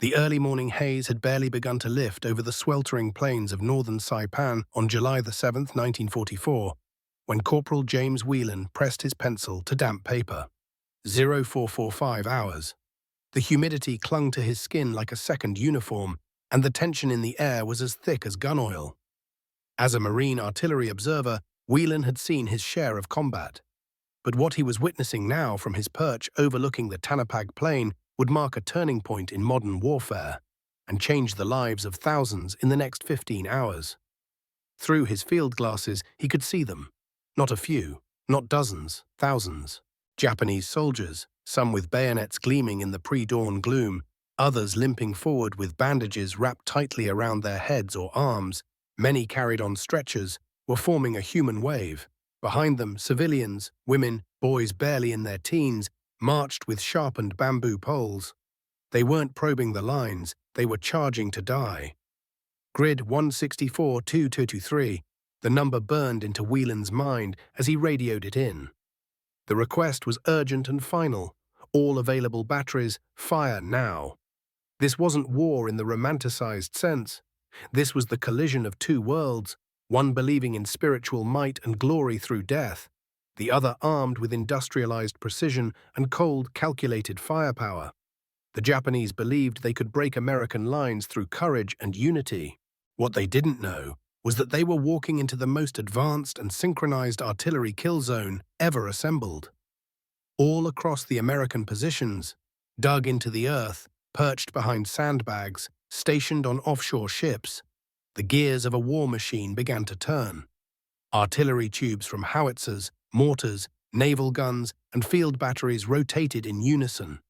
The early morning haze had barely begun to lift over the sweltering plains of northern Saipan on July the 7th, 1944, when Corporal James Whelan pressed his pencil to damp paper. 0445 hours. The humidity clung to his skin like a second uniform, and the tension in the air was as thick as gun oil. As a Marine artillery observer, Whelan had seen his share of combat. But what he was witnessing now from his perch overlooking the Tanapag Plain would mark a turning point in modern warfare and change the lives of thousands in the next 15 hours. Through his field glasses, he could see them. Not a few, not dozens, thousands. Japanese soldiers, some with bayonets gleaming in the pre-dawn gloom, others limping forward with bandages wrapped tightly around their heads or arms, many carried on stretchers, were forming a human wave. Behind them, civilians, women, boys barely in their teens, marched with sharpened bamboo poles. They weren't probing the lines, they were charging to die. Grid 164-2223, the number burned into Whelan's mind as he radioed it in. The request was urgent and final. All available batteries, fire now. This wasn't war in the romanticized sense. This was the collision of two worlds, one believing in spiritual might and glory through death, the other armed with industrialized precision and cold, calculated firepower. The Japanese believed they could break American lines through courage and unity. What they didn't know was that they were walking into the most advanced and synchronized artillery kill zone ever assembled. All across the American positions, dug into the earth, perched behind sandbags, stationed on offshore ships, the gears of a war machine began to turn. Artillery tubes from howitzers, mortars, naval guns, and field batteries rotated in unison,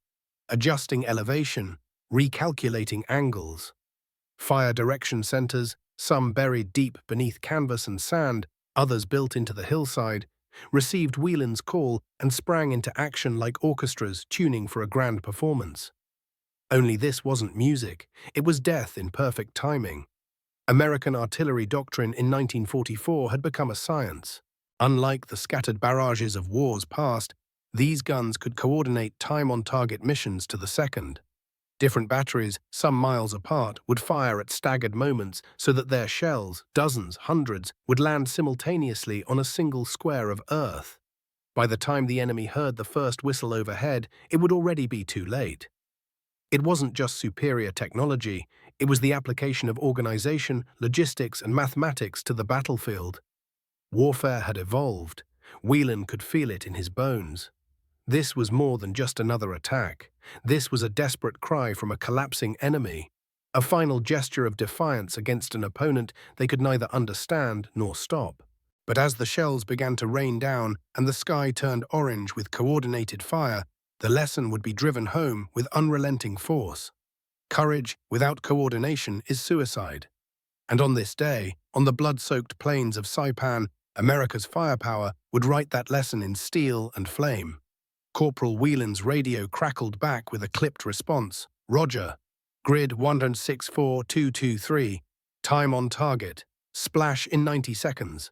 adjusting elevation, recalculating angles. Fire direction centers, some buried deep beneath canvas and sand, others built into the hillside, received Whelan's call and sprang into action like orchestras tuning for a grand performance. Only this wasn't music, it was death in perfect timing. American artillery doctrine in 1944 had become a science. Unlike the scattered barrages of wars past, these guns could coordinate time-on-target missions to the second. Different batteries, some miles apart, would fire at staggered moments so that their shells, dozens, hundreds, would land simultaneously on a single square of earth. By the time the enemy heard the first whistle overhead, it would already be too late. It wasn't just superior technology, it was the application of organization, logistics, and mathematics to the battlefield. Warfare had evolved. Whelan could feel it in his bones. This was more than just another attack. This was a desperate cry from a collapsing enemy, a final gesture of defiance against an opponent they could neither understand nor stop. But as the shells began to rain down and the sky turned orange with coordinated fire, the lesson would be driven home with unrelenting force. Courage without coordination is suicide. And on this day, on the blood-soaked plains of Saipan, America's firepower would write that lesson in steel and flame. Corporal Whelan's radio crackled back with a clipped response. Roger. Grid 164-223. Time on target. Splash in 90 seconds.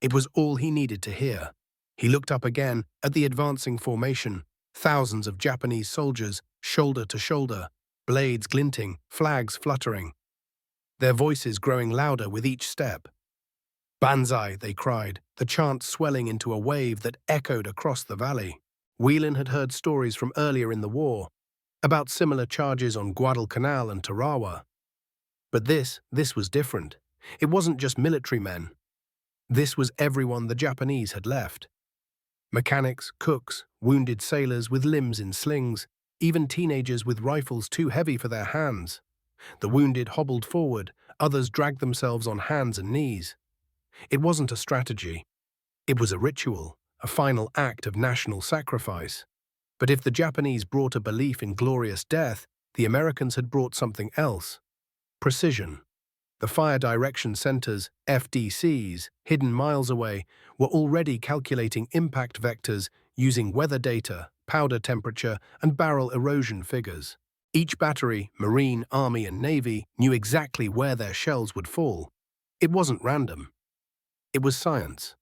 It was all he needed to hear. He looked up again at the advancing formation. Thousands of Japanese soldiers, shoulder to shoulder, blades glinting, flags fluttering. Their voices growing louder with each step. Banzai, they cried, the chant swelling into a wave that echoed across the valley. Whelan had heard stories from earlier in the war, about similar charges on Guadalcanal and Tarawa. But this was different. It wasn't just military men. This was everyone the Japanese had left. Mechanics, cooks, wounded sailors with limbs in slings, even teenagers with rifles too heavy for their hands. The wounded hobbled forward, others dragged themselves on hands and knees. It wasn't a strategy. It was a ritual, a final act of national sacrifice. But if the Japanese brought a belief in glorious death, the Americans had brought something else. Precision. The fire direction centers, FDCs, hidden miles away, were already calculating impact vectors using weather data, powder temperature, and barrel erosion figures. Each battery, Marine, Army, and Navy, knew exactly where their shells would fall. It wasn't random. It was science.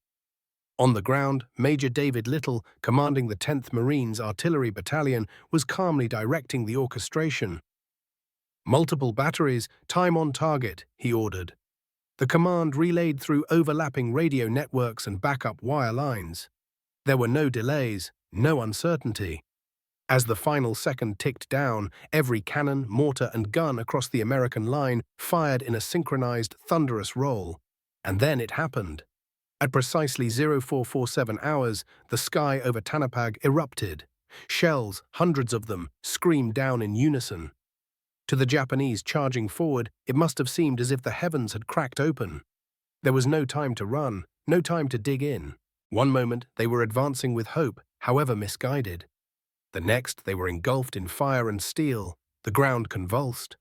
On the ground, Major David Little, commanding the 10th Marines Artillery Battalion, was calmly directing the orchestration. "Multiple batteries, time on target," he ordered. The command relayed through overlapping radio networks and backup wire lines. There were no delays, no uncertainty. As the final second ticked down, every cannon, mortar, and gun across the American line fired in a synchronized, thunderous roll. And then it happened. At precisely 0447 hours, the sky over Tanapag erupted. Shells, hundreds of them, screamed down in unison. To the Japanese charging forward, it must have seemed as if the heavens had cracked open. There was no time to run, no time to dig in. One moment, they were advancing with hope, however misguided. The next, they were engulfed in fire and steel. The ground convulsed.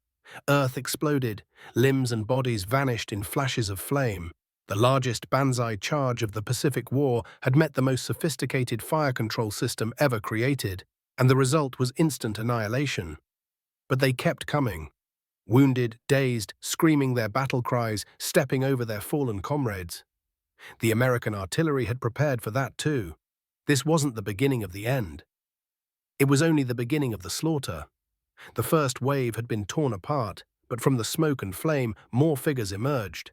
Earth exploded. Limbs and bodies vanished in flashes of flame. The largest Banzai charge of the Pacific War had met the most sophisticated fire control system ever created, and the result was instant annihilation. But they kept coming. Wounded, dazed, screaming their battle cries, stepping over their fallen comrades. The American artillery had prepared for that too. This wasn't the beginning of the end. It was only the beginning of the slaughter. The first wave had been torn apart, but from the smoke and flame, more figures emerged.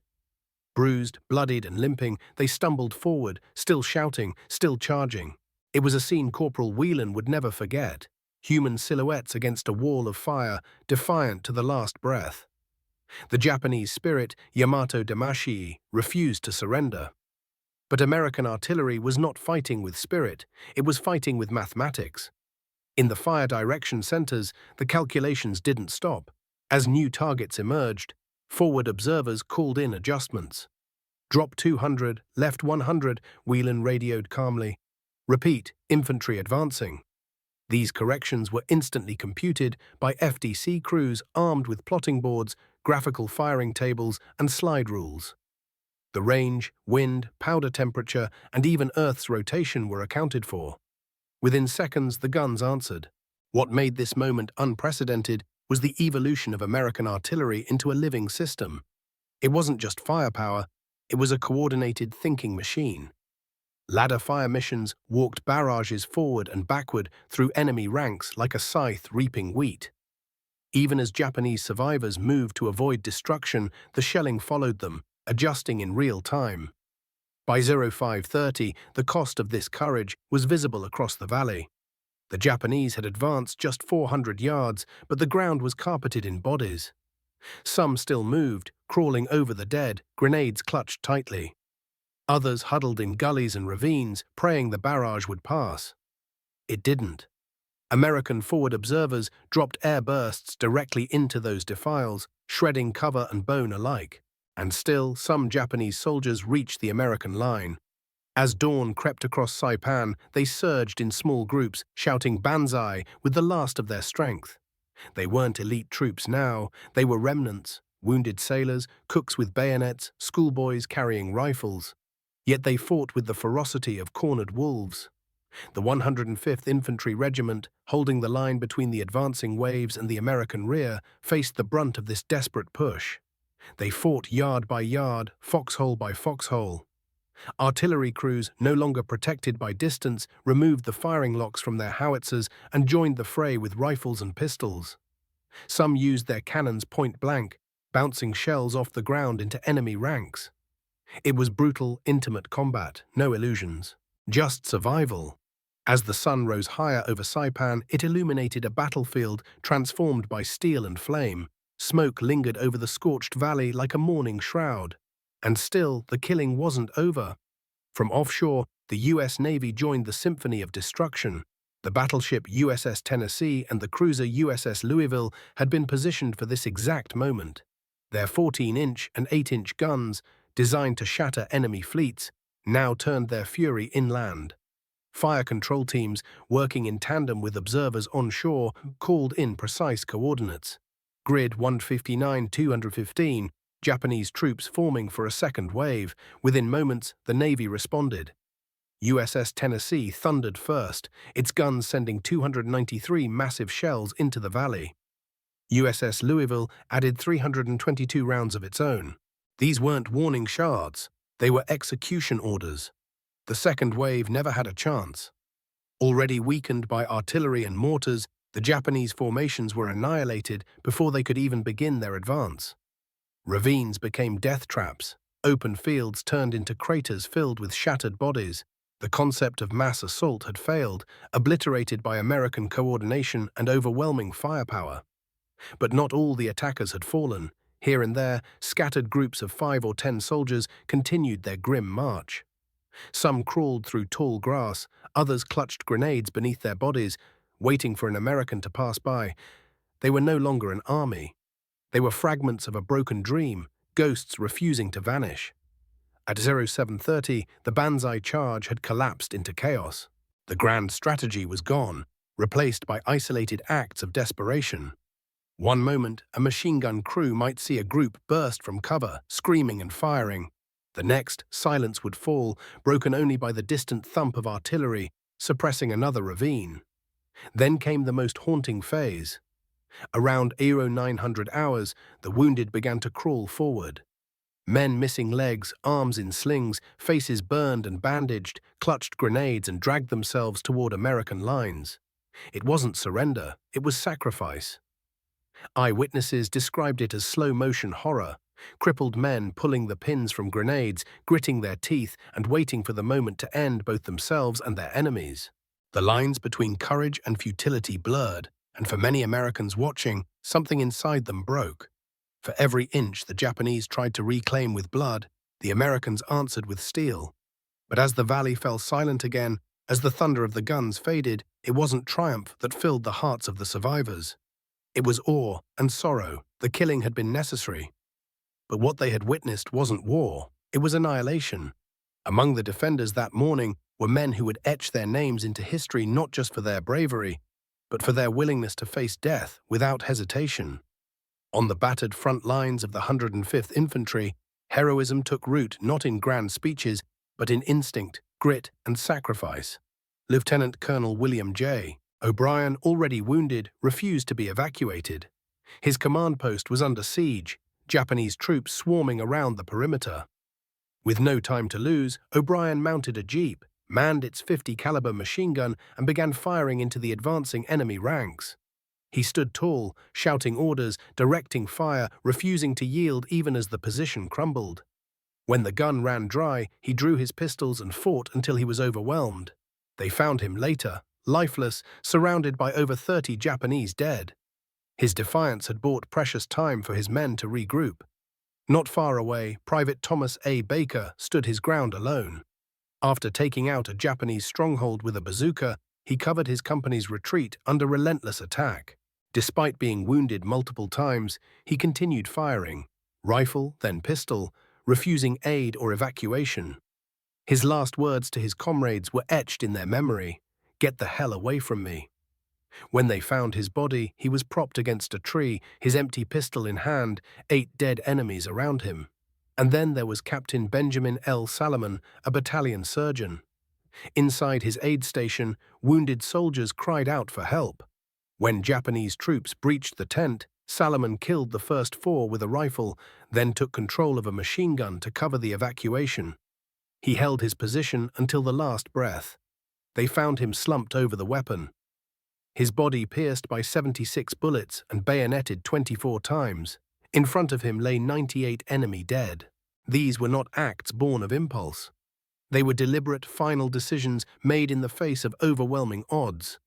Bruised, bloodied, and limping, they stumbled forward, still shouting, still charging. It was a scene Corporal Whelan would never forget. Human silhouettes against a wall of fire, defiant to the last breath. The Japanese spirit, Yamato Damashii, refused to surrender. But American artillery was not fighting with spirit, it was fighting with mathematics. In the fire direction centers, the calculations didn't stop. As new targets emerged, forward observers called in adjustments. "Drop 200, left 100, Whelan radioed calmly. "Repeat, infantry advancing." These corrections were instantly computed by FDC crews armed with plotting boards, graphical firing tables, and slide rules. The range, wind, powder temperature, and even Earth's rotation were accounted for. Within seconds, the guns answered. What made this moment unprecedented was the evolution of American artillery into a living system. It wasn't just firepower, it was a coordinated thinking machine. Ladder fire missions walked barrages forward and backward through enemy ranks like a scythe reaping wheat. Even as Japanese survivors moved to avoid destruction, the shelling followed them, adjusting in real time. By 0530, the cost of this courage was visible across the valley. The Japanese had advanced just 400 yards, but the ground was carpeted in bodies. Some still moved, crawling over the dead, grenades clutched tightly. Others huddled in gullies and ravines, praying the barrage would pass. It didn't. American forward observers dropped air bursts directly into those defiles, shredding cover and bone alike. And still, some Japanese soldiers reached the American line. As dawn crept across Saipan, they surged in small groups, shouting Banzai with the last of their strength. They weren't elite troops now, they were remnants, wounded sailors, cooks with bayonets, schoolboys carrying rifles. Yet they fought with the ferocity of cornered wolves. The 105th Infantry Regiment, holding the line between the advancing waves and the American rear, faced the brunt of this desperate push. They fought yard by yard, foxhole by foxhole. Artillery crews, no longer protected by distance, removed the firing locks from their howitzers and joined the fray with rifles and pistols. Some used their cannons point blank, bouncing shells off the ground into enemy ranks. It was brutal, intimate combat, no illusions. Just survival. As the sun rose higher over Saipan, it illuminated a battlefield transformed by steel and flame. Smoke lingered over the scorched valley like a mourning shroud. And still, the killing wasn't over. From offshore, the U.S. Navy joined the symphony of destruction. The battleship USS Tennessee and the cruiser USS Louisville had been positioned for this exact moment. Their 14-inch and 8-inch guns, designed to shatter enemy fleets, now turned their fury inland. Fire control teams, working in tandem with observers onshore, called in precise coordinates. Grid 159-215, Japanese troops forming for a second wave. Within moments, the Navy responded. USS Tennessee thundered first, its guns sending 293 massive shells into the valley. USS Louisville added 322 rounds of its own. These weren't warning shards, they were execution orders. The second wave never had a chance. Already weakened by artillery and mortars, The Japanese formations were annihilated before they could even begin their advance. Ravines became death traps, open fields turned into craters filled with shattered bodies. The concept of mass assault had failed, obliterated by American coordination and overwhelming firepower. But not all the attackers had fallen. Here and there, scattered groups of 5 or 10 soldiers continued their grim march. Some crawled through tall grass, others clutched grenades beneath their bodies, waiting for an American to pass by. They were no longer an army. They were fragments of a broken dream, ghosts refusing to vanish. At 0730, the Banzai charge had collapsed into chaos. The grand strategy was gone, replaced by isolated acts of desperation. One moment, a machine gun crew might see a group burst from cover, screaming and firing. The next, silence would fall, broken only by the distant thump of artillery, suppressing another ravine. Then came the most haunting phase. Around 0900 hours, the wounded began to crawl forward. Men missing legs, arms in slings, faces burned and bandaged, clutched grenades and dragged themselves toward American lines. It wasn't surrender, it was sacrifice. Eyewitnesses described it as slow-motion horror, crippled men pulling the pins from grenades, gritting their teeth and waiting for the moment to end both themselves and their enemies. The lines between courage and futility blurred, and for many Americans watching, something inside them broke. For every inch the Japanese tried to reclaim with blood, the Americans answered with steel. But as the valley fell silent again, as the thunder of the guns faded, it wasn't triumph that filled the hearts of the survivors. It was awe and sorrow. The killing had been necessary. But what they had witnessed wasn't war, it was annihilation. Among the defenders that morning were men who would etch their names into history not just for their bravery, but for their willingness to face death without hesitation. On the battered front lines of the 105th Infantry, heroism took root not in grand speeches, but in instinct, grit, and sacrifice. Lieutenant Colonel William J. O'Brien, already wounded, refused to be evacuated. His command post was under siege, Japanese troops swarming around the perimeter. With no time to lose, O'Brien mounted a jeep, manned its .50 caliber machine gun, and began firing into the advancing enemy ranks. He stood tall, shouting orders, directing fire, refusing to yield even as the position crumbled. When the gun ran dry, he drew his pistols and fought until he was overwhelmed. They found him later, lifeless, surrounded by over 30 Japanese dead. His defiance had bought precious time for his men to regroup. Not far away, Private Thomas A. Baker stood his ground alone. After taking out a Japanese stronghold with a bazooka, he covered his company's retreat under relentless attack. Despite being wounded multiple times, he continued firing, rifle, then pistol, refusing aid or evacuation. His last words to his comrades were etched in their memory: "Get the hell away from me." When they found his body, he was propped against a tree, his empty pistol in hand, 8 dead enemies around him. And then there was Captain Benjamin L. Salomon, a battalion surgeon. Inside his aid station, wounded soldiers cried out for help. When Japanese troops breached the tent, Salomon killed the first 4 with a rifle, then took control of a machine gun to cover the evacuation. He held his position until the last breath. They found him slumped over the weapon. His body pierced by 76 bullets and bayoneted 24 times. In front of him lay 98 enemy dead. These were not acts born of impulse. They were deliberate, final decisions made in the face of overwhelming odds.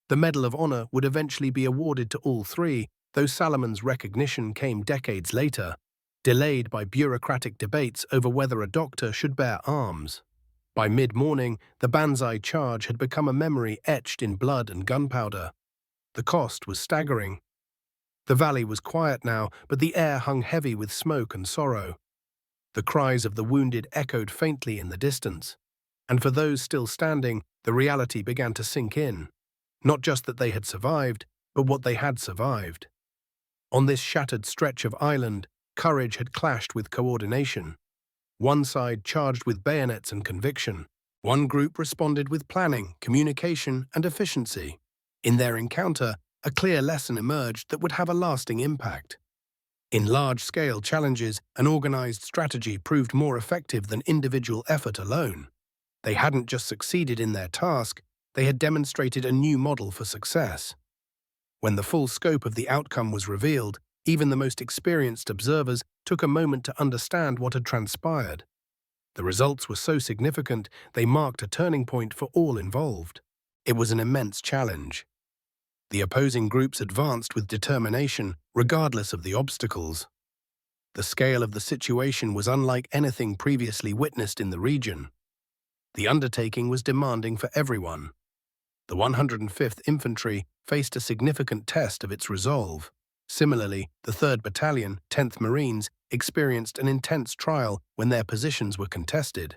The Medal of Honor would eventually be awarded to all 3, though Salomon's recognition came decades later, delayed by bureaucratic debates over whether a doctor should bear arms. By mid-morning, the Banzai charge had become a memory etched in blood and gunpowder. The cost was staggering. The valley was quiet now, but the air hung heavy with smoke and sorrow. The cries of the wounded echoed faintly in the distance. And for those still standing, the reality began to sink in. Not just that they had survived, but what they had survived. On this shattered stretch of island, courage had clashed with coordination. One side charged with bayonets and conviction. One group responded with planning, communication, and efficiency. In their encounter, a clear lesson emerged that would have a lasting impact. In large-scale challenges, an organized strategy proved more effective than individual effort alone. They hadn't just succeeded in their task, they had demonstrated a new model for success. When the full scope of the outcome was revealed, even the most experienced observers took a moment to understand what had transpired. The results were so significant, they marked a turning point for all involved. It was an immense challenge. The opposing groups advanced with determination, regardless of the obstacles. The scale of the situation was unlike anything previously witnessed in the region. The undertaking was demanding for everyone. The 105th Infantry faced a significant test of its resolve. Similarly, the 3rd Battalion, 10th Marines, experienced an intense trial when their positions were contested.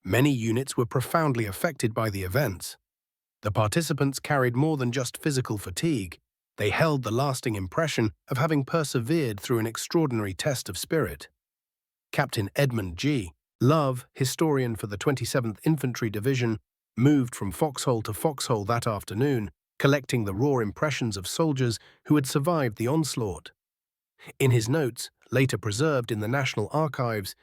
Many units were profoundly affected by the events. The participants carried more than just physical fatigue. They held the lasting impression of having persevered through an extraordinary test of spirit. Captain Edmund G. Love, historian for the 27th Infantry Division, moved from foxhole to foxhole that afternoon, collecting the raw impressions of soldiers who had survived the onslaught. In his notes, later preserved in the National Archives,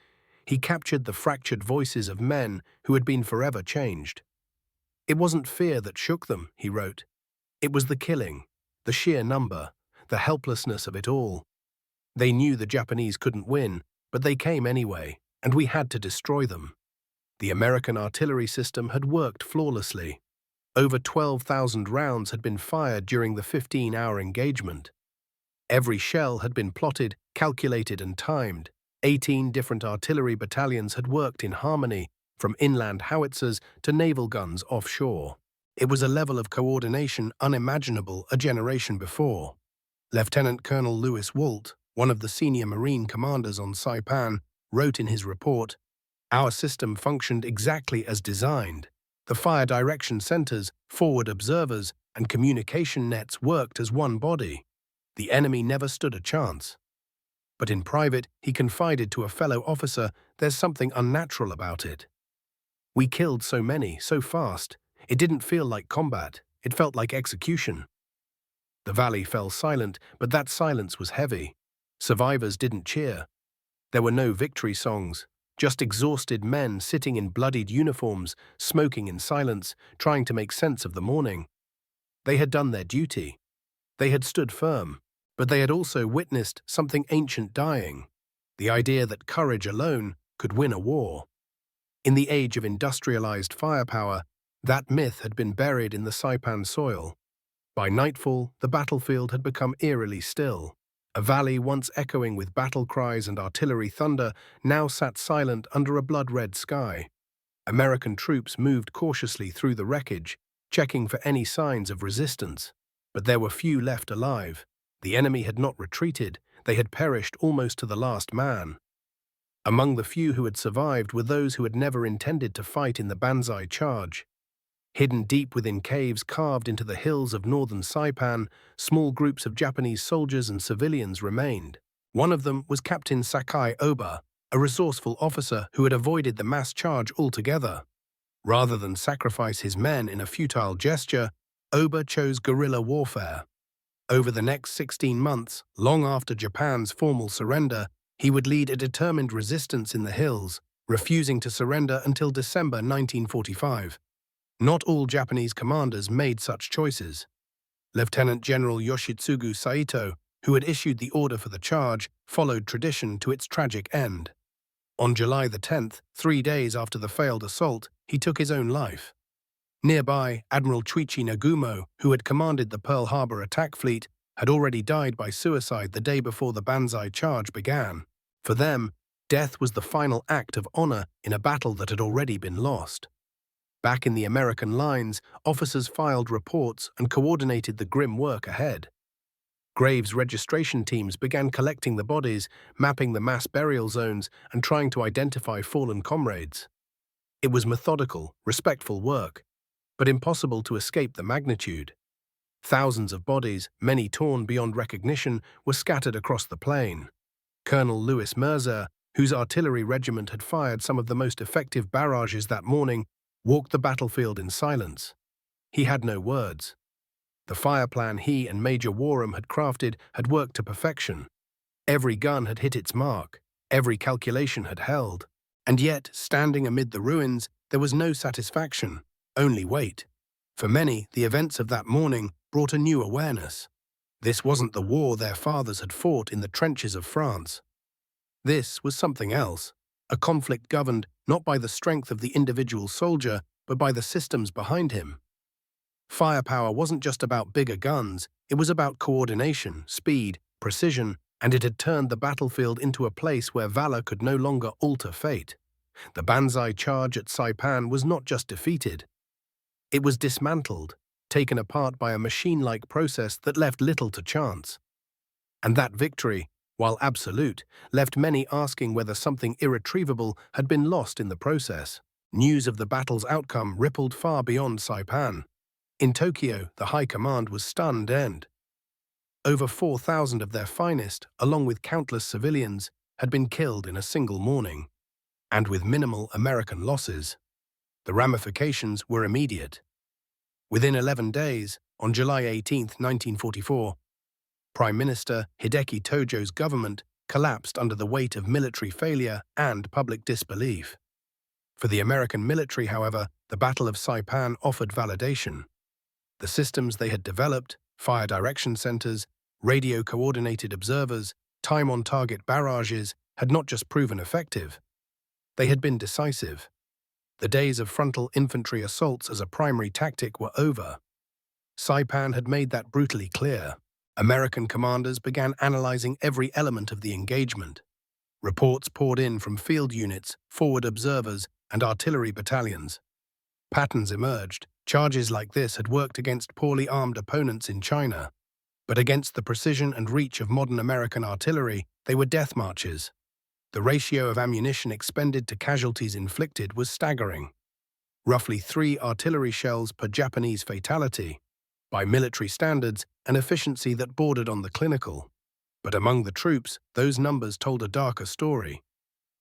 he captured the fractured voices of men who had been forever changed. It wasn't fear that shook them, he wrote. It was the killing, the sheer number, the helplessness of it all. They knew the Japanese couldn't win, but they came anyway, and we had to destroy them. The American artillery system had worked flawlessly. Over 12,000 rounds had been fired during the 15-hour engagement. Every shell had been plotted, calculated, and timed. 18 different artillery battalions had worked in harmony, from inland howitzers to naval guns offshore. It was a level of coordination unimaginable a generation before. Lieutenant Colonel Lewis Walt, one of the senior Marine commanders on Saipan, wrote in his report, "Our system functioned exactly as designed. The fire direction centers, forward observers, and communication nets worked as one body. The enemy never stood a chance." But in private, he confided to a fellow officer, "There's something unnatural about it. We killed so many, so fast. It didn't feel like combat. It felt like execution." The valley fell silent, but that silence was heavy. Survivors didn't cheer. There were no victory songs, just exhausted men sitting in bloodied uniforms, smoking in silence, trying to make sense of the morning. They had done their duty. They had stood firm, but they had also witnessed something ancient dying, the idea that courage alone could win a war. In the age of industrialized firepower, that myth had been buried in the Saipan soil. By nightfall, the battlefield had become eerily still. A valley once echoing with battle cries and artillery thunder now sat silent under a blood-red sky. American troops moved cautiously through the wreckage, checking for any signs of resistance. But there were few left alive. The enemy had not retreated. They had perished almost to the last man. Among the few who had survived were those who had never intended to fight in the Banzai Charge. Hidden deep within caves carved into the hills of northern Saipan, small groups of Japanese soldiers and civilians remained. One of them was Captain Sakai Oba, a resourceful officer who had avoided the mass charge altogether. Rather than sacrifice his men in a futile gesture, Oba chose guerrilla warfare. Over the next 16 months, long after Japan's formal surrender, he would lead a determined resistance in the hills, refusing to surrender until December 1945. Not all Japanese commanders made such choices. Lieutenant General Yoshitsugu Saito, who had issued the order for the charge, followed tradition to its tragic end. On July the 10th, 3 days after the failed assault, he took his own life. Nearby, Admiral Chuichi Nagumo, who had commanded the Pearl Harbor attack fleet, had already died by suicide the day before the Banzai Charge began. For them, death was the final act of honor in a battle that had already been lost. Back in the American lines, officers filed reports and coordinated the grim work ahead. Graves registration teams began collecting the bodies, mapping the mass burial zones, and trying to identify fallen comrades. It was methodical, respectful work, but impossible to escape the magnitude. Thousands of bodies, many torn beyond recognition, were scattered across the plain. Colonel Louis Mercer, whose artillery regiment had fired some of the most effective barrages that morning, walked the battlefield in silence. He had no words. The fire plan he and Major Warham had crafted had worked to perfection. Every gun had hit its mark. Every calculation had held. And yet, standing amid the ruins, there was no satisfaction, only weight. For many, the events of that morning brought a new awareness. This wasn't the war their fathers had fought in the trenches of France. This was something else, a conflict governed not by the strength of the individual soldier, but by the systems behind him. Firepower wasn't just about bigger guns, it was about coordination, speed, precision, and it had turned the battlefield into a place where valor could no longer alter fate. The Banzai charge at Saipan was not just defeated. It was dismantled, taken apart by a machine-like process that left little to chance. And that victory, while absolute, left many asking whether something irretrievable had been lost in the process. News of the battle's outcome rippled far beyond Saipan. In Tokyo, the High Command was stunned and over 4,000 of their finest, along with countless civilians, had been killed in a single morning. And with minimal American losses. The ramifications were immediate. Within 11 days, on July 18, 1944, Prime Minister Hideki Tojo's government collapsed under the weight of military failure and public disbelief. For the American military, however, the Battle of Saipan offered validation. The systems they had developed, fire direction centers, radio-coordinated observers, time-on-target barrages, had not just proven effective. They had been decisive. The days of frontal infantry assaults as a primary tactic were over. Saipan had made that brutally clear. American commanders began analyzing every element of the engagement. Reports poured in from field units, forward observers, and artillery battalions. Patterns emerged. Charges like this had worked against poorly armed opponents in China. But against the precision and reach of modern American artillery, they were death marches. The ratio of ammunition expended to casualties inflicted was staggering. Roughly 3 artillery shells per Japanese fatality. By military standards, an efficiency that bordered on the clinical. But among the troops, those numbers told a darker story.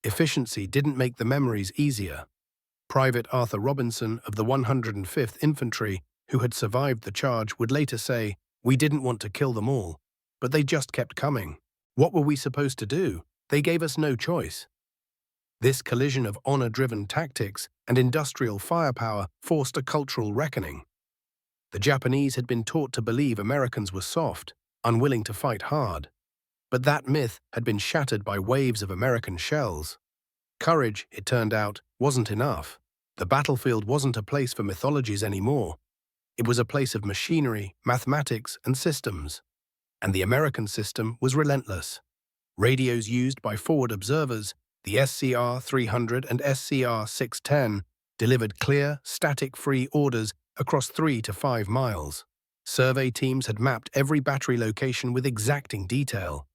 Efficiency didn't make the memories easier. Private Arthur Robinson of the 105th Infantry, who had survived the charge, would later say, "We didn't want to kill them all, but they just kept coming. What were we supposed to do? They gave us no choice." This collision of honor-driven tactics and industrial firepower forced a cultural reckoning. The Japanese had been taught to believe Americans were soft, unwilling to fight hard. But that myth had been shattered by waves of American shells. Courage, it turned out, wasn't enough. The battlefield wasn't a place for mythologies anymore. It was a place of machinery, mathematics, and systems. And the American system was relentless. Radios used by forward observers, the SCR-300 and SCR-610, delivered clear, static-free orders across 3 to 5 miles. Survey teams had mapped every battery location with exacting detail.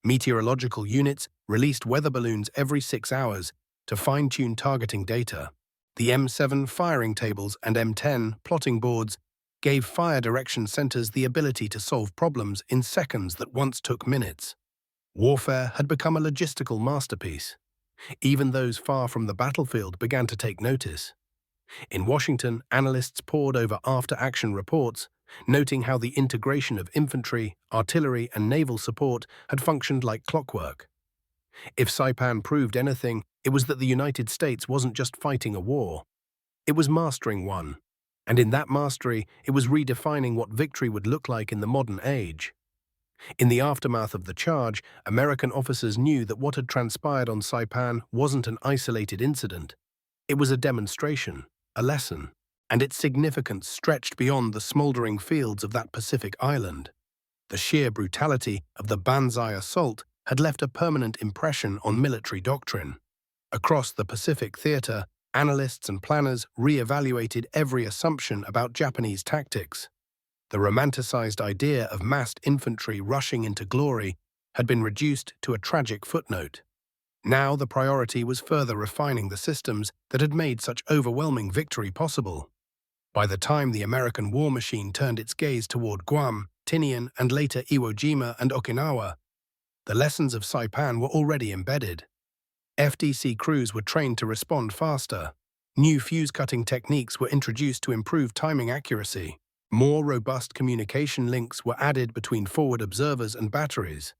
Meteorological units released weather balloons every 6 hours to fine-tune targeting data. The M7 firing tables and M10 plotting boards gave fire direction centers the ability to solve problems in seconds that once took minutes. Warfare had become a logistical masterpiece. Even those far from the battlefield began to take notice. In Washington, analysts pored over after-action reports, noting how the integration of infantry, artillery, and naval support had functioned like clockwork. If Saipan proved anything, it was that the United States wasn't just fighting a war. It was mastering one. And in that mastery, it was redefining what victory would look like in the modern age. In the aftermath of the charge, American officers knew that what had transpired on Saipan wasn't an isolated incident. It was a demonstration, a lesson, and its significance stretched beyond the smoldering fields of that Pacific island. The sheer brutality of the Banzai assault had left a permanent impression on military doctrine. Across the Pacific theater, analysts and planners re-evaluated every assumption about Japanese tactics. The romanticized idea of massed infantry rushing into glory had been reduced to a tragic footnote. Now the priority was further refining the systems that had made such overwhelming victory possible. By the time the American war machine turned its gaze toward Guam, Tinian, and later Iwo Jima and Okinawa, the lessons of Saipan were already embedded. FDC crews were trained to respond faster. New fuse-cutting techniques were introduced to improve timing accuracy. More robust communication links were added between forward observers and batteries.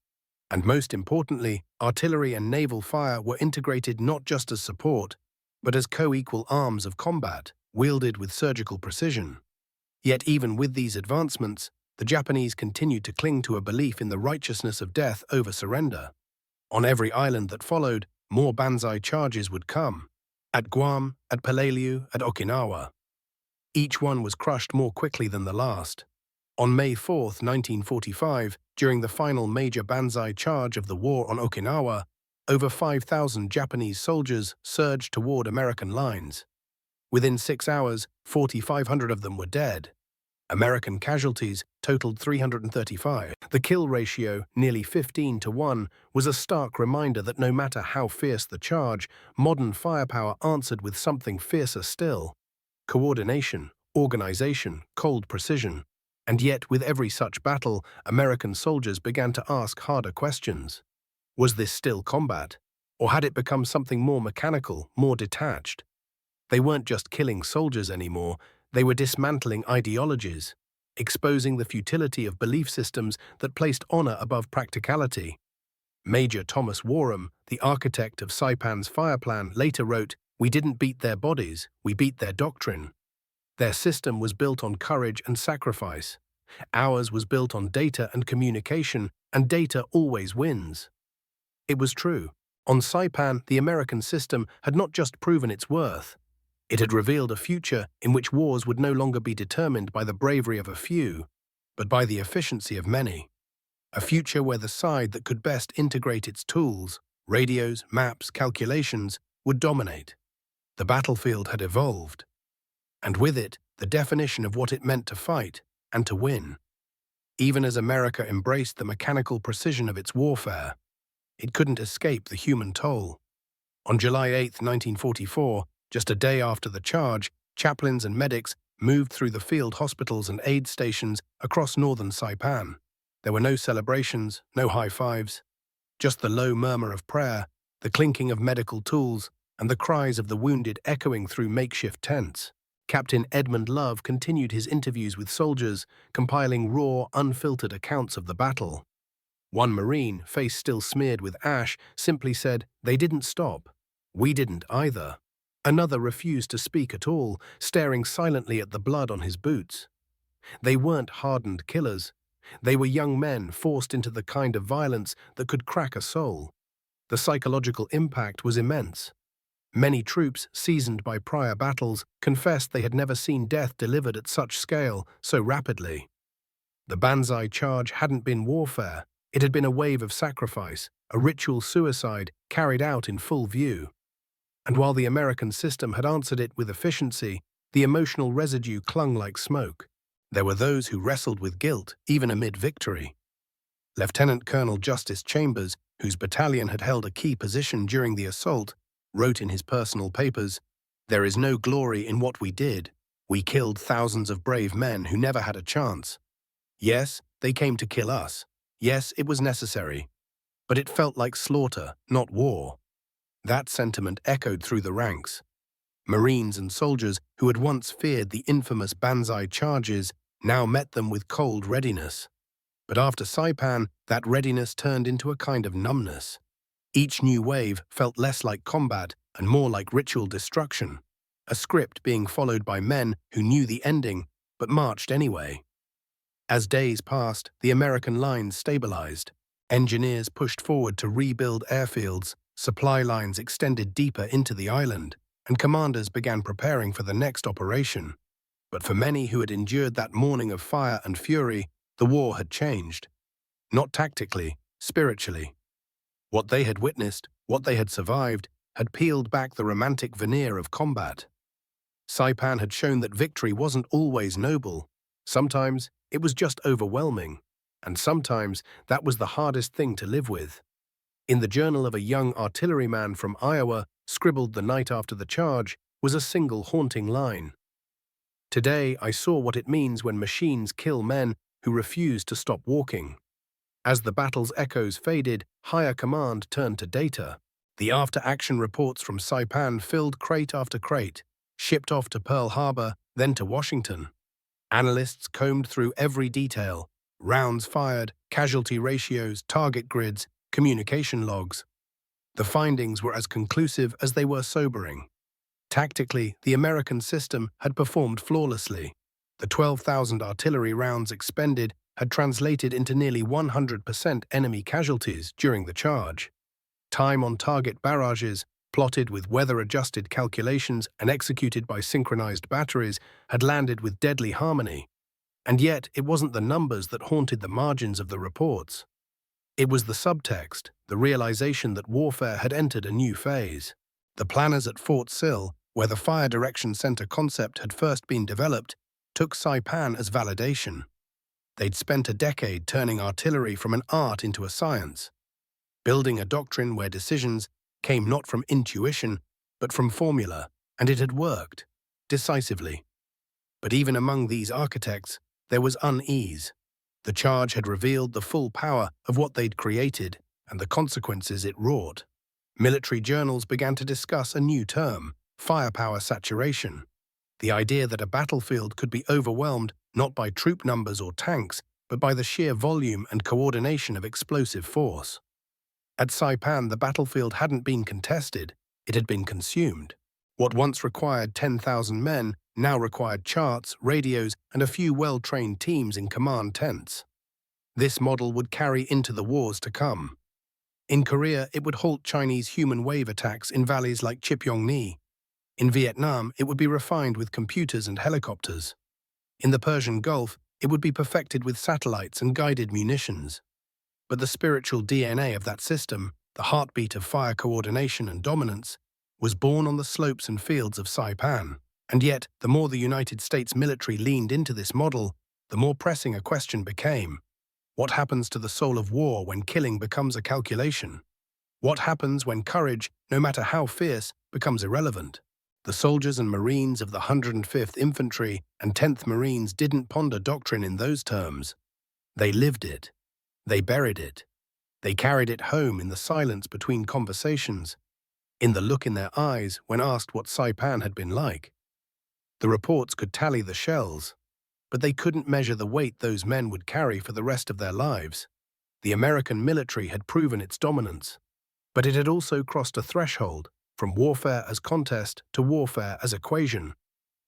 And most importantly, artillery and naval fire were integrated not just as support, but as co-equal arms of combat, wielded with surgical precision. Yet even with these advancements, the Japanese continued to cling to a belief in the righteousness of death over surrender. On every island that followed, more Banzai charges would come. At Guam, at Peleliu, at Okinawa. Each one was crushed more quickly than the last. On May 4, 1945, during the final major Banzai charge of the war on Okinawa, over 5,000 Japanese soldiers surged toward American lines. Within 6 hours, 4,500 of them were dead. American casualties totaled 335. The kill ratio, nearly 15-1, was a stark reminder that no matter how fierce the charge, modern firepower answered with something fiercer still. Coordination, organization, cold precision. And yet, with every such battle, American soldiers began to ask harder questions. Was this still combat? Or had it become something more mechanical, more detached? They weren't just killing soldiers anymore, they were dismantling ideologies, exposing the futility of belief systems that placed honor above practicality. Major Thomas Warham, the architect of Saipan's fire plan, later wrote, "We didn't beat their bodies, we beat their doctrine." Their system was built on courage and sacrifice. Ours was built on data and communication, and data always wins. It was true. On Saipan, the American system had not just proven its worth. It had revealed a future in which wars would no longer be determined by the bravery of a few, but by the efficiency of many. A future where the side that could best integrate its tools, radios, maps, calculations, would dominate. The battlefield had evolved, and with it, the definition of what it meant to fight and to win. Even as America embraced the mechanical precision of its warfare, it couldn't escape the human toll. On July 8, 1944, just a day after the charge, chaplains and medics moved through the field hospitals and aid stations across northern Saipan. There were no celebrations, no high fives, just the low murmur of prayer, the clinking of medical tools, and the cries of the wounded echoing through makeshift tents. Captain Edmund Love continued his interviews with soldiers, compiling raw, unfiltered accounts of the battle. One Marine, face still smeared with ash, simply said, "They didn't stop. We didn't either." Another refused to speak at all, staring silently at the blood on his boots. They weren't hardened killers. They were young men forced into the kind of violence that could crack a soul. The psychological impact was immense. Many troops, seasoned by prior battles, confessed they had never seen death delivered at such scale, so rapidly. The Banzai charge hadn't been warfare. It had been a wave of sacrifice, a ritual suicide carried out in full view. And while the American system had answered it with efficiency, the emotional residue clung like smoke. There were those who wrestled with guilt, even amid victory. Lieutenant Colonel Justice Chambers, whose battalion had held a key position during the assault, wrote in his personal papers, "There is no glory in what we did. We killed thousands of brave men who never had a chance. Yes, they came to kill us. Yes, it was necessary. But it felt like slaughter, not war." That sentiment echoed through the ranks. Marines and soldiers who had once feared the infamous Banzai charges now met them with cold readiness. But after Saipan, that readiness turned into a kind of numbness. Each new wave felt less like combat and more like ritual destruction, a script being followed by men who knew the ending but marched anyway. As days passed, the American lines stabilized. Engineers pushed forward to rebuild airfields, supply lines extended deeper into the island, and commanders began preparing for the next operation. But for many who had endured that morning of fire and fury, the war had changed. Not tactically, spiritually. What they had witnessed, what they had survived, had peeled back the romantic veneer of combat. Saipan had shown that victory wasn't always noble. Sometimes it was just overwhelming, and sometimes that was the hardest thing to live with. In the journal of a young artilleryman from Iowa, scribbled the night after the charge, was a single haunting line. "Today I saw what it means when machines kill men who refuse to stop walking." As the battle's echoes faded, higher command turned to data. The after-action reports from Saipan filled crate after crate, shipped off to Pearl Harbor, then to Washington. Analysts combed through every detail: rounds fired, casualty ratios, target grids, communication logs. The findings were as conclusive as they were sobering. Tactically, the American system had performed flawlessly. The 12,000 artillery rounds expended had translated into nearly 100% enemy casualties during the charge. Time-on-target barrages, plotted with weather-adjusted calculations and executed by synchronized batteries, had landed with deadly harmony. And yet, it wasn't the numbers that haunted the margins of the reports. It was the subtext, the realization that warfare had entered a new phase. The planners at Fort Sill, where the Fire Direction Center concept had first been developed, took Saipan as validation. They'd spent a decade turning artillery from an art into a science, building a doctrine where decisions came not from intuition, but from formula, and it had worked, decisively. But even among these architects, there was unease. The charge had revealed the full power of what they'd created and the consequences it wrought. Military journals began to discuss a new term, firepower saturation, the idea that a battlefield could be overwhelmed not by troop numbers or tanks, but by the sheer volume and coordination of explosive force. At Saipan, the battlefield hadn't been contested, it had been consumed. What once required 10,000 men now required charts, radios, and a few well-trained teams in command tents. This model would carry into the wars to come. In Korea, it would halt Chinese human wave attacks in valleys like Chipyong-ni. In Vietnam, it would be refined with computers and helicopters. In the Persian Gulf, it would be perfected with satellites and guided munitions. But the spiritual DNA of that system, the heartbeat of fire coordination and dominance, was born on the slopes and fields of Saipan. And yet, the more the United States military leaned into this model, the more pressing a question became. What happens to the soul of war when killing becomes a calculation? What happens when courage, no matter how fierce, becomes irrelevant? The soldiers and Marines of the 105th Infantry and 10th Marines didn't ponder doctrine in those terms. They lived it. They buried it. They carried it home in the silence between conversations, in the look in their eyes when asked what Saipan had been like. The reports could tally the shells, but they couldn't measure the weight those men would carry for the rest of their lives. The American military had proven its dominance, but it had also crossed a threshold from warfare as contest to warfare as equation,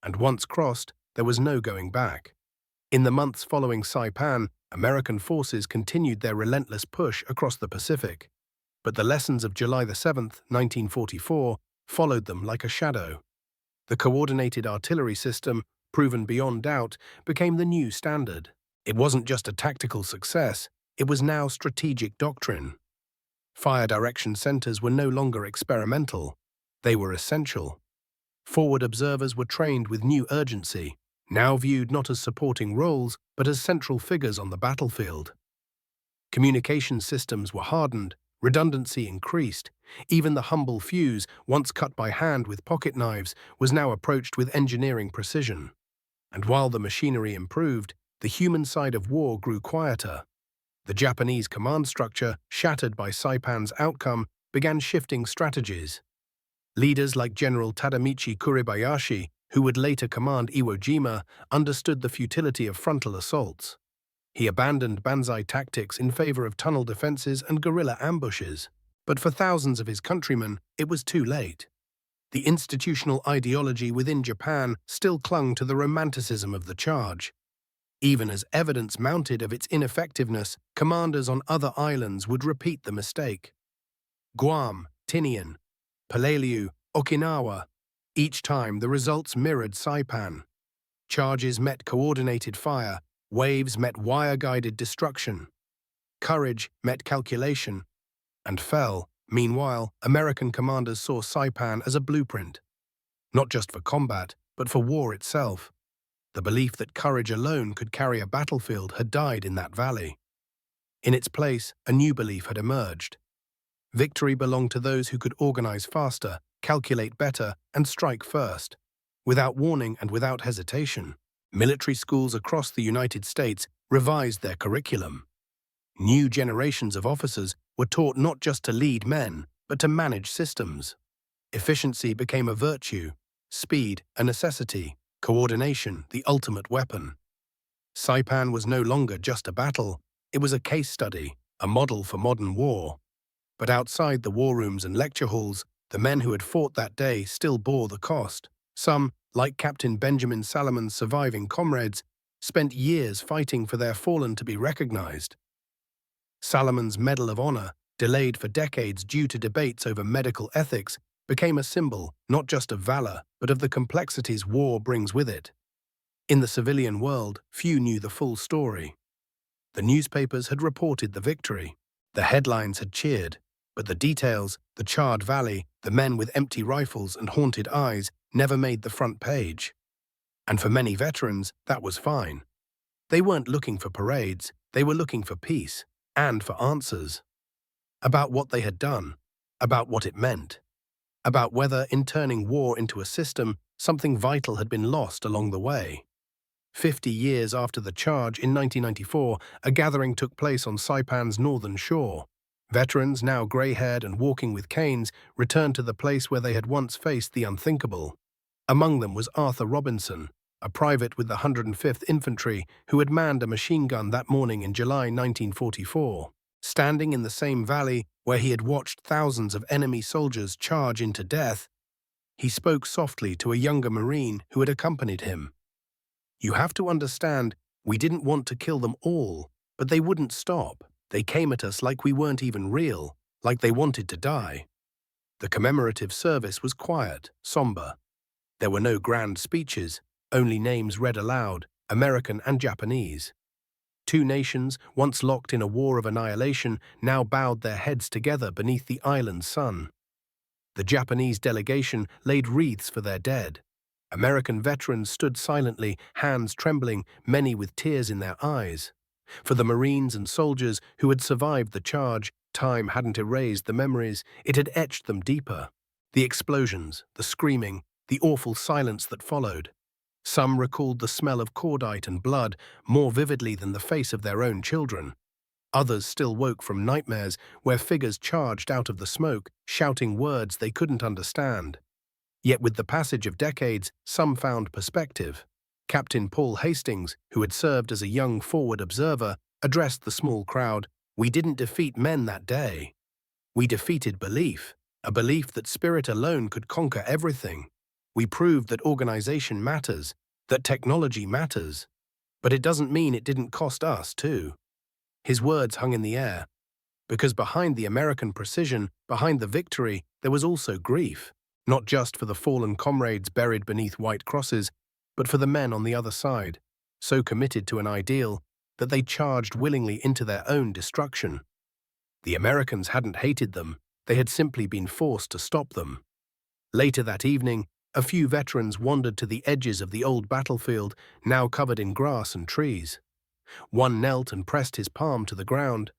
and once crossed, there was no going back. In the months following Saipan, American forces continued their relentless push across the Pacific, but the lessons of July 7, 1944, followed them like a shadow. The coordinated artillery system, proven beyond doubt, became the new standard. It wasn't just a tactical success, it was now strategic doctrine. Fire direction centers were no longer experimental, they were essential. Forward observers were trained with new urgency, now viewed not as supporting roles, but as central figures on the battlefield. Communication systems were hardened, redundancy increased. Even the humble fuse, once cut by hand with pocket knives, was now approached with engineering precision. And while the machinery improved, the human side of war grew quieter. The Japanese command structure, shattered by Saipan's outcome, began shifting strategies. Leaders like General Tadamichi Kuribayashi, who would later command Iwo Jima, understood the futility of frontal assaults. He abandoned banzai tactics in favor of tunnel defenses and guerrilla ambushes. But for thousands of his countrymen, it was too late. The institutional ideology within Japan still clung to the romanticism of the charge. Even as evidence mounted of its ineffectiveness, commanders on other islands would repeat the mistake. Guam, Tinian, Palaleo, Okinawa. Each time, the results mirrored Saipan. Charges met coordinated fire, waves met wire-guided destruction. Courage met calculation, and fell. Meanwhile, American commanders saw Saipan as a blueprint, not just for combat, but for war itself. The belief that courage alone could carry a battlefield had died in that valley. In its place, a new belief had emerged. Victory belonged to those who could organize faster, calculate better, and strike first. Without warning and without hesitation, military schools across the United States revised their curriculum. New generations of officers were taught not just to lead men, but to manage systems. Efficiency became a virtue, speed a necessity, coordination the ultimate weapon. Saipan was no longer just a battle, it was a case study, a model for modern war. But outside the war rooms and lecture halls, the men who had fought that day still bore the cost. Some, like Captain Benjamin Salamon's surviving comrades, spent years fighting for their fallen to be recognized. Salamon's Medal of Honor, delayed for decades due to debates over medical ethics, became a symbol not just of valor, but of the complexities war brings with it. In the civilian world, few knew the full story. The newspapers had reported the victory. The headlines had cheered, but the details, the charred valley, the men with empty rifles and haunted eyes, never made the front page. And for many veterans, that was fine. They weren't looking for parades, they were looking for peace, and for answers. About what they had done, about what it meant, about whether, in turning war into a system, something vital had been lost along the way. 50 years after the charge in 1994, a gathering took place on Saipan's northern shore. Veterans, now grey-haired and walking with canes, returned to the place where they had once faced the unthinkable. Among them was Arthur Robinson, a private with the 105th Infantry who had manned a machine gun that morning in July 1944. Standing in the same valley where he had watched thousands of enemy soldiers charge into death, he spoke softly to a younger Marine who had accompanied him. "You have to understand, we didn't want to kill them all, but they wouldn't stop. They came at us like we weren't even real, like they wanted to die." The commemorative service was quiet, somber. There were no grand speeches, only names read aloud, American and Japanese. Two nations, once locked in a war of annihilation, now bowed their heads together beneath the island's sun. The Japanese delegation laid wreaths for their dead. American veterans stood silently, hands trembling, many with tears in their eyes. For the Marines and soldiers who had survived the charge, time hadn't erased the memories, it had etched them deeper. The explosions, the screaming, the awful silence that followed. Some recalled the smell of cordite and blood more vividly than the face of their own children. Others still woke from nightmares where figures charged out of the smoke, shouting words they couldn't understand. Yet with the passage of decades, some found perspective. Captain Paul Hastings, who had served as a young forward observer, addressed the small crowd, "We didn't defeat men that day. We defeated belief, a belief that spirit alone could conquer everything. We proved that organization matters, that technology matters. But it doesn't mean it didn't cost us, too." His words hung in the air, because behind the American precision, behind the victory, there was also grief, not just for the fallen comrades buried beneath white crosses, but for the men on the other side, so committed to an ideal that they charged willingly into their own destruction. The Americans hadn't hated them, they had simply been forced to stop them. Later that evening, a few veterans wandered to the edges of the old battlefield, now covered in grass and trees. One knelt and pressed his palm to the ground.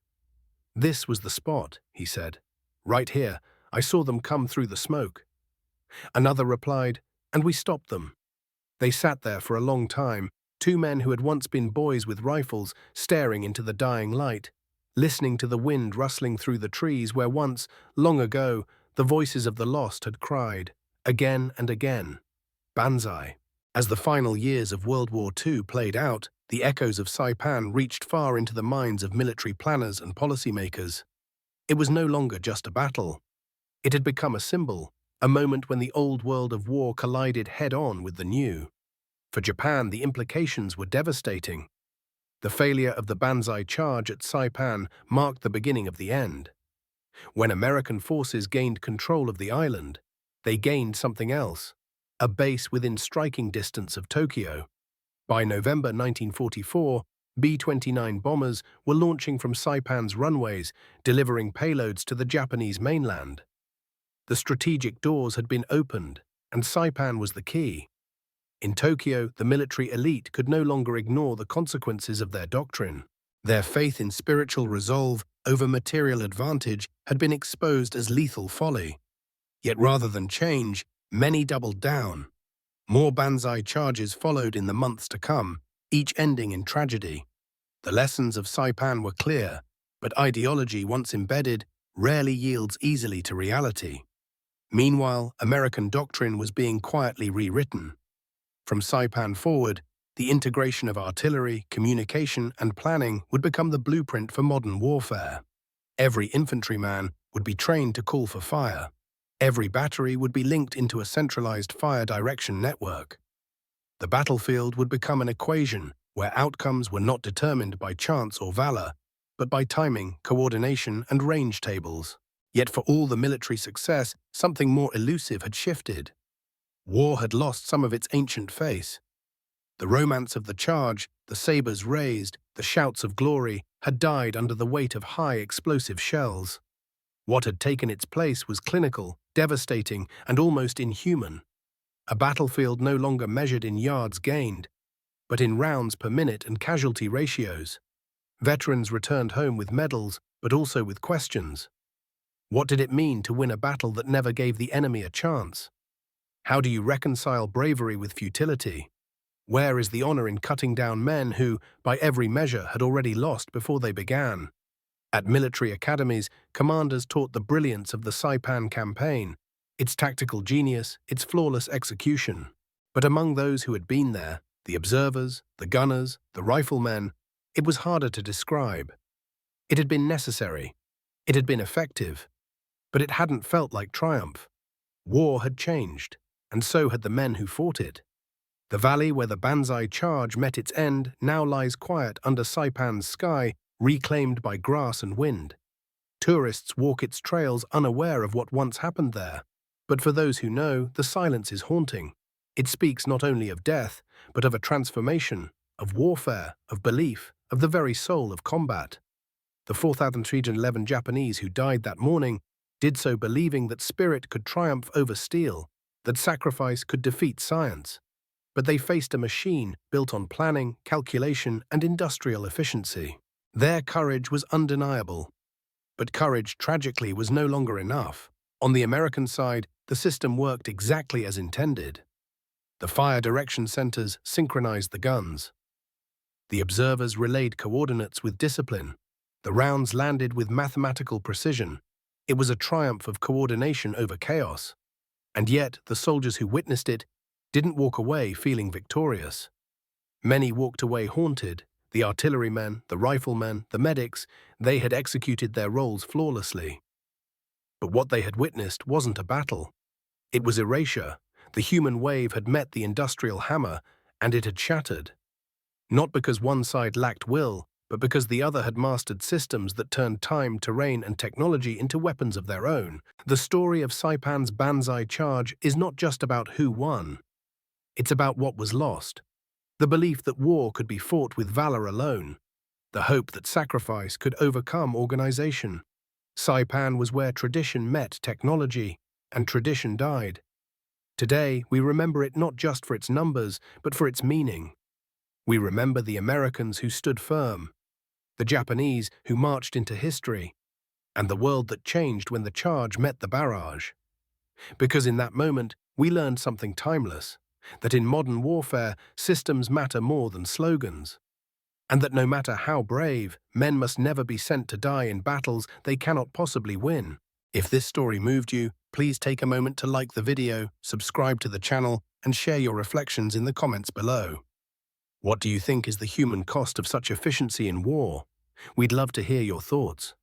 "This was the spot," he said. "Right here, I saw them come through the smoke." Another replied, "And we stopped them." They sat there for a long time, two men who had once been boys with rifles, staring into the dying light, listening to the wind rustling through the trees where once, long ago, the voices of the lost had cried, again and again, "Banzai." As the final years of World War II played out, the echoes of Saipan reached far into the minds of military planners and policymakers. It was no longer just a battle. It had become a symbol, a moment when the old world of war collided head-on with the new. For Japan, the implications were devastating. The failure of the Banzai charge at Saipan marked the beginning of the end. When American forces gained control of the island, they gained something else, a base within striking distance of Tokyo. By November 1944, B-29 bombers were launching from Saipan's runways, delivering payloads to the Japanese mainland. The strategic doors had been opened, and Saipan was the key. In Tokyo, the military elite could no longer ignore the consequences of their doctrine. Their faith in spiritual resolve over material advantage had been exposed as lethal folly. Yet rather than change, many doubled down. More Banzai charges followed in the months to come, each ending in tragedy. The lessons of Saipan were clear, but ideology once embedded rarely yields easily to reality. Meanwhile, American doctrine was being quietly rewritten. From Saipan forward, the integration of artillery, communication, and planning would become the blueprint for modern warfare. Every infantryman would be trained to call for fire. Every battery would be linked into a centralized fire direction network. The battlefield would become an equation where outcomes were not determined by chance or valor, but by timing, coordination, and range tables. Yet for all the military success, something more elusive had shifted. War had lost some of its ancient face. The romance of the charge, the sabers raised, the shouts of glory, had died under the weight of high explosive shells. What had taken its place was clinical, devastating, and almost inhuman. A battlefield no longer measured in yards gained, but in rounds per minute and casualty ratios. Veterans returned home with medals, but also with questions. What did it mean to win a battle that never gave the enemy a chance? How do you reconcile bravery with futility? Where is the honor in cutting down men who, by every measure, had already lost before they began? At military academies, commanders taught the brilliance of the Saipan campaign, its tactical genius, its flawless execution. But among those who had been there, the observers, the gunners, the riflemen, it was harder to describe. It had been necessary. It had been effective. But it hadn't felt like triumph. War had changed, and so had the men who fought it. The valley where the Banzai Charge met its end now lies quiet under Saipan's sky, reclaimed by grass and wind. Tourists walk its trails unaware of what once happened there. But for those who know, the silence is haunting. It speaks not only of death, but of a transformation, of warfare, of belief, of the very soul of combat. The 4,311 Japanese who died that morning did so believing that spirit could triumph over steel, that sacrifice could defeat science. But they faced a machine built on planning, calculation, and industrial efficiency. Their courage was undeniable. But courage, tragically, was no longer enough. On the American side, the system worked exactly as intended. The fire direction centers synchronized the guns. The observers relayed coordinates with discipline. The rounds landed with mathematical precision. It was a triumph of coordination over chaos. And yet, the soldiers who witnessed it didn't walk away feeling victorious. Many walked away haunted. The artillerymen, the riflemen, the medics, they had executed their roles flawlessly. But what they had witnessed wasn't a battle. It was erasure. The human wave had met the industrial hammer, and it had shattered. Not because one side lacked will, but because the other had mastered systems that turned time, terrain, and technology into weapons of their own. The story of Saipan's Banzai Charge is not just about who won. It's about what was lost. The belief that war could be fought with valor alone. The hope that sacrifice could overcome organization. Saipan was where tradition met technology, and tradition died. Today, we remember it not just for its numbers, but for its meaning. We remember the Americans who stood firm, the Japanese who marched into history, and the world that changed when the charge met the barrage. Because in that moment, we learned something timeless, that in modern warfare, systems matter more than slogans, and that no matter how brave, men must never be sent to die in battles they cannot possibly win. If this story moved you, please take a moment to like the video, subscribe to the channel, and share your reflections in the comments below. What do you think is the human cost of such efficiency in war? We'd love to hear your thoughts.